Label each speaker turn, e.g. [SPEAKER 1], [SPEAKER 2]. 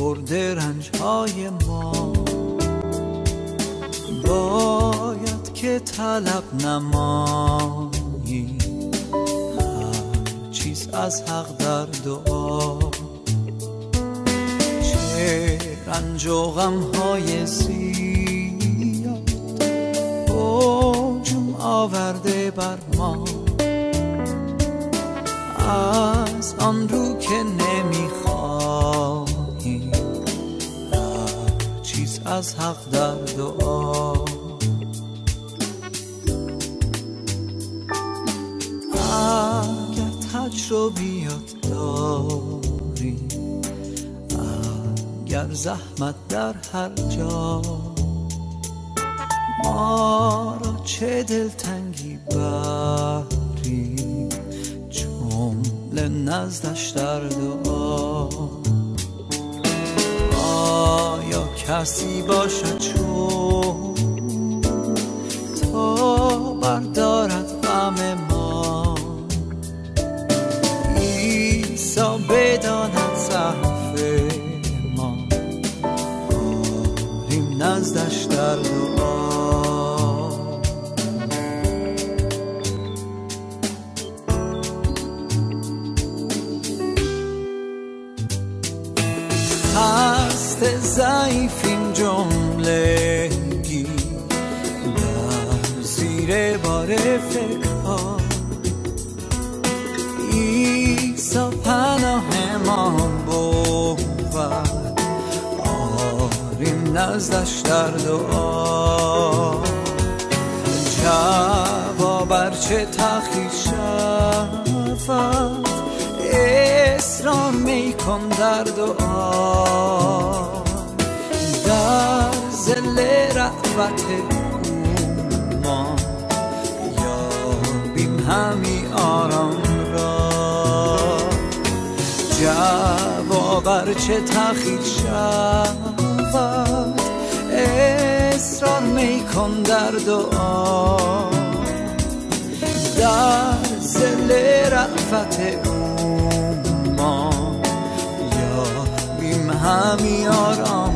[SPEAKER 1] برده رنجهای ما. باید که طلب نمایی هر چیز از حق در دعا. چه رنج و غمهای زیاد هجوم آورده بر ما، از آن رو که نمیخواهیم هر چیز از حق در دعا. اگر تجربیات داری، اگر زحمت در هر جا، ما را چه دلتنگی بری جمله نزدش در دعا. آیا کسی باشد چون تا بردارد غم ما؟ عیسی بداند ضعف ما، آریم نزدش در دعا. خسته ضعیفیم جملگی در زیر بار فکرها. عیسی پناه ما بود، آریم نزدش در دعا. جواب ارچه تأخیر شود، اصرار میکن در دعا. در ظل رحمت او ما یابیم همی آرام را. جواب ارچه تأخیر شود، اصرار میکن در دعا. در ظل رحمت او ما یابیم همی آرام